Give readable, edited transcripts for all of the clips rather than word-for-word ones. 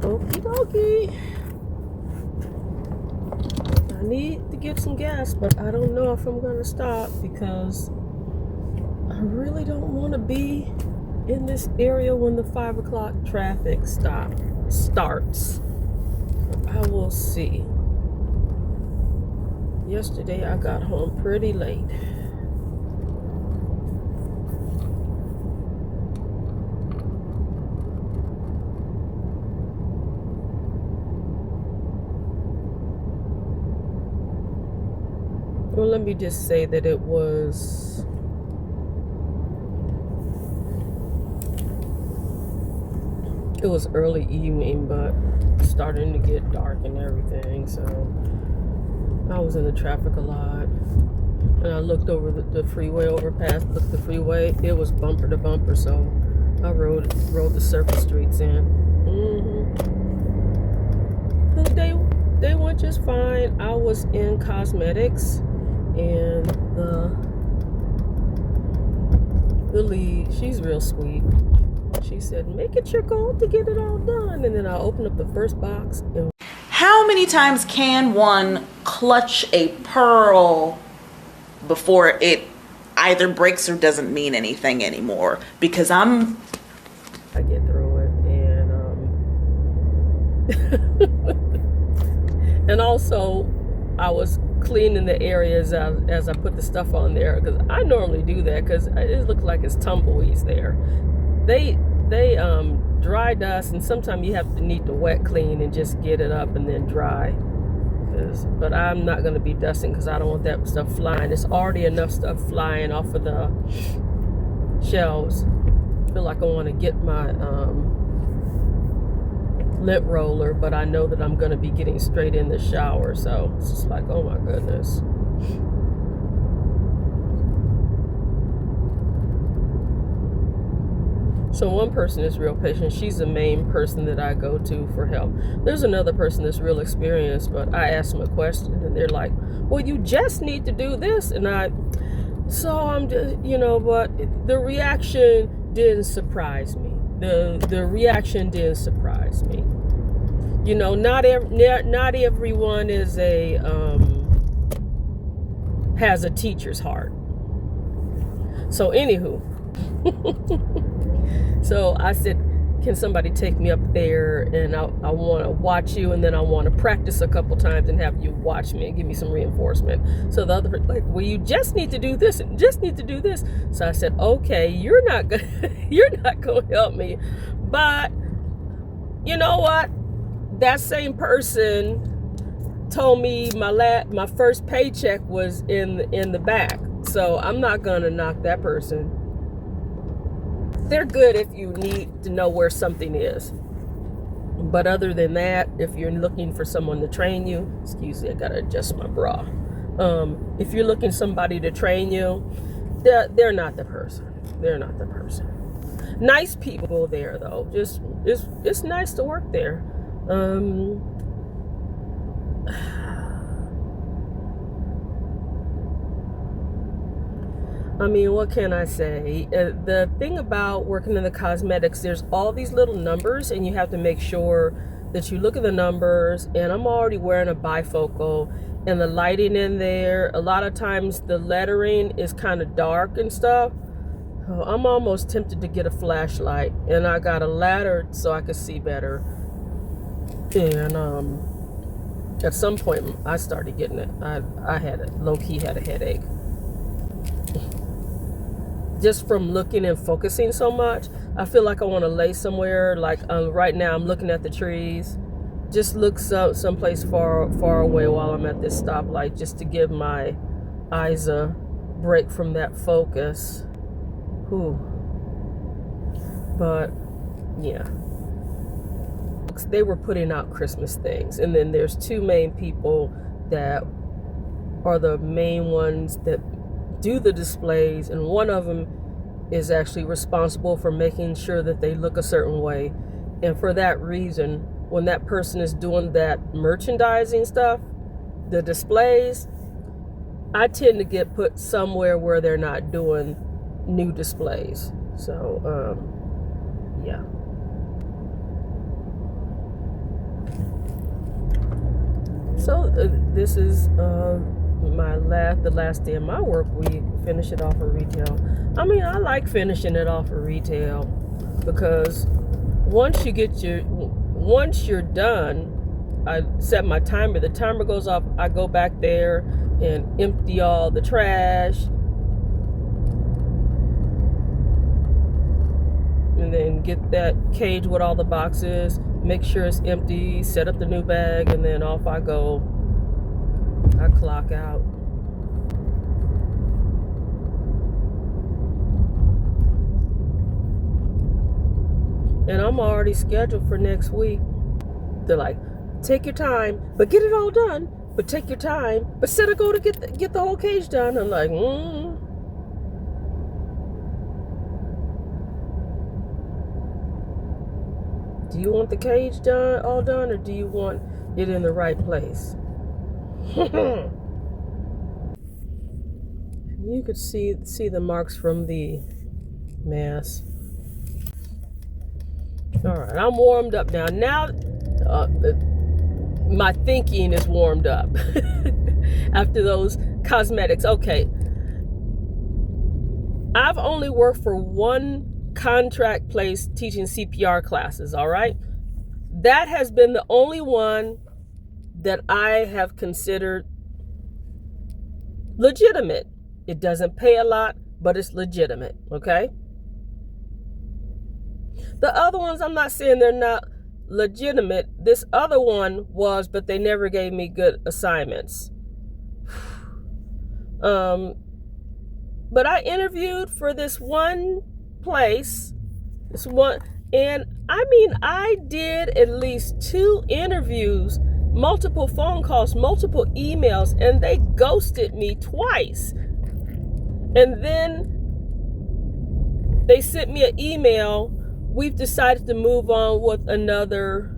Okie dokie. I need to get some gas, but I don't know if I'm gonna stop because I really don't want to be in this area when the 5 o'clock traffic starts. I will see. Yesterday I got home pretty late. Well, let me just say that it was early evening, but starting to get dark and everything, so I was in the traffic a lot. And I looked over the freeway overpass, looked the freeway, it was bumper to bumper, so I rode the surface streets in. But they went just fine. I was in cosmetics, and the lead, she's real sweet. She said, make it your goal to get it all done. And then I opened up the first box. And how many times can one clutch a pearl before it either breaks or doesn't mean anything anymore? Because I get through it, and and also I was cleaning the areas as I put the stuff on there, because I normally do that because it looks like it's tumbleweeds there. They dry dust, and sometimes you need to wet clean and just get it up and then dry. But I'm not going to be dusting because I don't want that stuff flying. There's already enough stuff flying off of the shelves. I feel like I want to get my lint roller, but I know that I'm going to be getting straight in the shower, so it's just like, oh my goodness. So So one person is real patient. She's the main person that I go to for help. There's another person that's real experienced, but I ask them a question and they're like, well, you just need to do this. And I'm just, but the reaction didn't surprise me. The reaction didn't surprise me. Not everyone is has a teacher's heart. So anywho, so I said, can somebody take me up there, and I want to watch you, and then I want to practice a couple times and have you watch me and give me some reinforcement. So the other person, like, well, you just need to do this and just need to do this. So I said, okay, you're not going to help me, but you know what? That same person told me my first paycheck was in the back. So I'm not gonna knock that person. They're good if you need to know where something is. But other than that, if you're looking for someone to train you, excuse me, I gotta adjust my bra. If you're looking somebody to train you, they're not the person. They're not the person. Nice people there though. Just it's nice to work there. I mean, what can I say? The thing about working in the cosmetics, there's all these little numbers, and you have to make sure that you look at the numbers. And I'm already wearing a bifocal, and the lighting in there, a lot of times the lettering is kind of dark and stuff. I'm almost tempted to get a flashlight, and I got a ladder so I could see better. And at some point, I started getting it. I had low-key had a headache. Just from looking and focusing so much, I feel like I want to lay somewhere. Like right now, I'm looking at the trees. Just look someplace far away while I'm at this stoplight, just to give my eyes a break from that focus. Whew. But yeah, they were putting out Christmas things, and then there's two main people that are the main ones that do the displays, and one of them is actually responsible for making sure that they look a certain way. And for that reason, when that person is doing that merchandising stuff, the displays, I tend to get put somewhere where they're not doing new displays. So yeah. So this is the last day of my work week. Finish it off of retail. I mean, I like finishing it off of retail because once you're done, I set my timer. The timer goes off. I go back there and empty all the trash, and then get that cage with all the boxes. Make sure it's empty. Set up the new bag, and then off I go. I clock out. And I'm already scheduled for next week. They're like, take your time, but get it all done. But take your time, but set a goal to get the whole cage done. I'm like, Do you want the cage all done, or do you want it in the right place? You could see the marks from the mask. All right, I'm warmed up now. Now, my thinking is warmed up after those cosmetics. Okay, I've only worked for one contract place teaching CPR classes. All right, that has been the only one that I have considered legitimate. It doesn't pay a lot, but it's legitimate. Okay. The other ones, I'm not saying they're not legitimate. This other one was, but they never gave me good assignments. But I interviewed for this one place, and I mean, I did at least 2 interviews, multiple phone calls, multiple emails, and they ghosted me twice. And then they sent me an email we've decided to move on with another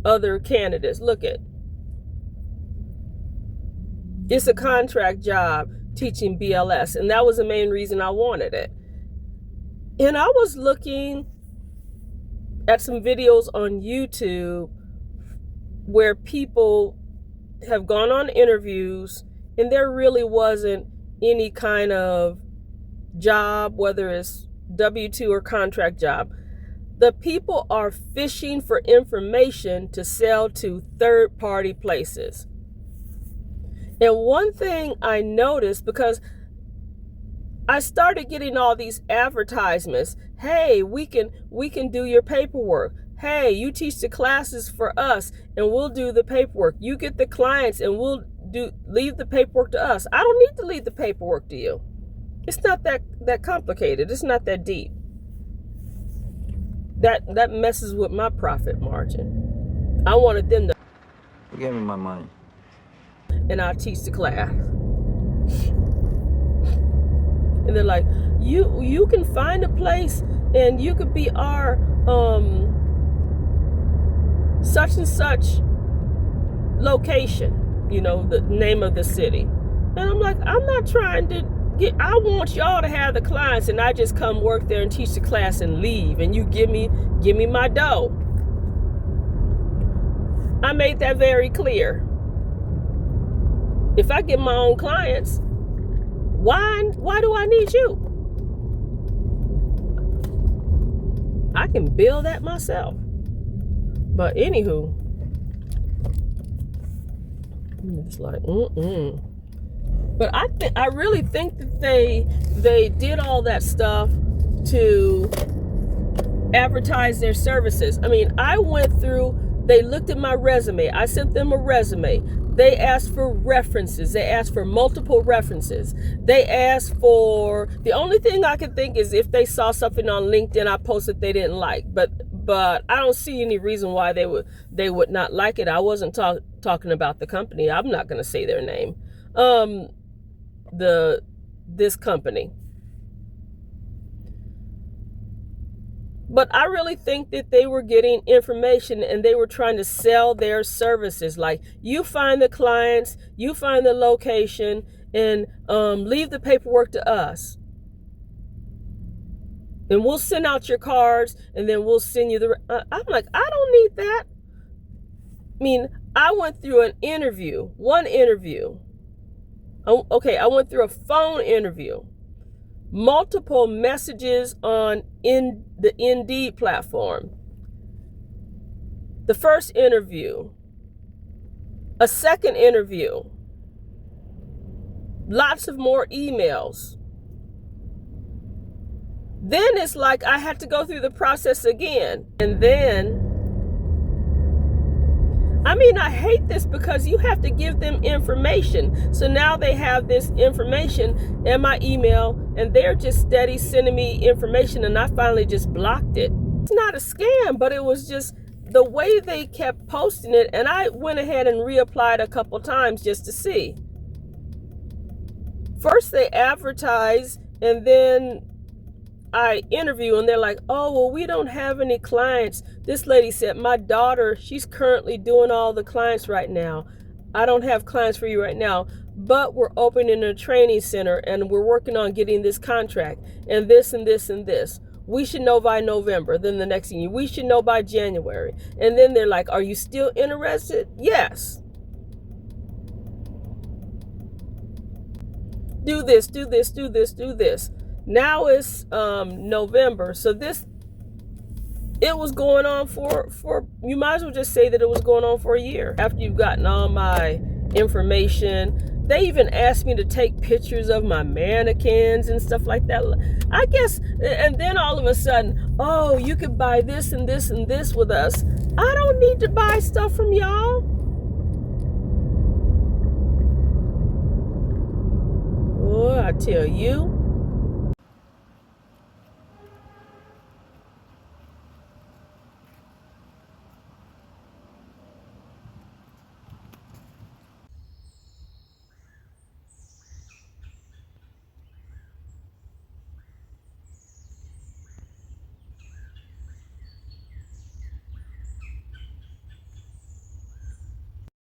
other candidates. Look at, it's a contract job teaching BLS, and that was the main reason I wanted it. And I was looking at some videos on YouTube where people have gone on interviews and there really wasn't any kind of job, whether it's W-2 or contract job. The people are fishing for information to sell to third-party places. And one thing I noticed, because I started getting all these advertisements, hey, we can do your paperwork. Hey, you teach the classes for us and we'll do the paperwork. You get the clients and we'll leave the paperwork to us. I don't need to leave the paperwork to you. It's not that complicated. It's not that deep. That messes with my profit margin. I wanted them to give me my money. And I'll teach the class. And they're like, you can find a place and you could be our such and such location, you know, the name of the city. And I'm like, I'm not trying to I want y'all to have the clients and I just come work there and teach the class and leave and you give me my dough. I made that very clear. If I get my own clients, why do I need you? I can build that myself. But anywho, it's like, But I really think that they did all that stuff to advertise their services. I mean, I went through, they looked at my resume. I sent them a resume. They asked for references. They asked for multiple references. They asked for, the only thing I could think is if they saw something on LinkedIn I posted they didn't like. But I don't see any reason why they would not like it. I wasn't talking about the company. I'm not going to say their name. This company. But I really think that they were getting information and they were trying to sell their services. Like, you find the clients, you find the location, and leave the paperwork to us. And we'll send out your cards and then we'll send you the... I'm like, I don't need that. I mean, I went through one interview. Okay, I went through a phone interview, multiple messages on the Indeed platform. The first interview, a second interview, lots of more emails. Then it's like I had to go through the process again. And then, I mean, I hate this because you have to give them information. So now they have this information in my email and they're just steady sending me information and I finally just blocked it. It's not a scam, but it was just the way they kept posting it. And I went ahead and reapplied a couple times just to see. First they advertise and then I interview and they're like, oh, well, we don't have any clients. This lady said, my daughter, she's currently doing all the clients right now. I don't have clients for you right now, but we're opening a training center and we're working on getting this contract and this and this and this. We should know by November. Then the next thing, we should know by January. And then they're like, are you still interested? Yes. Do this, do this, do this, do this. Now it's November, so it was going on for you might as well just say that it was going on for a year. After you've gotten all my information, they even asked me to take pictures of my mannequins and stuff like that. I guess, and then all of a sudden, oh, you could buy this and this and this with us. I don't need to buy stuff from y'all. Oh, I tell you.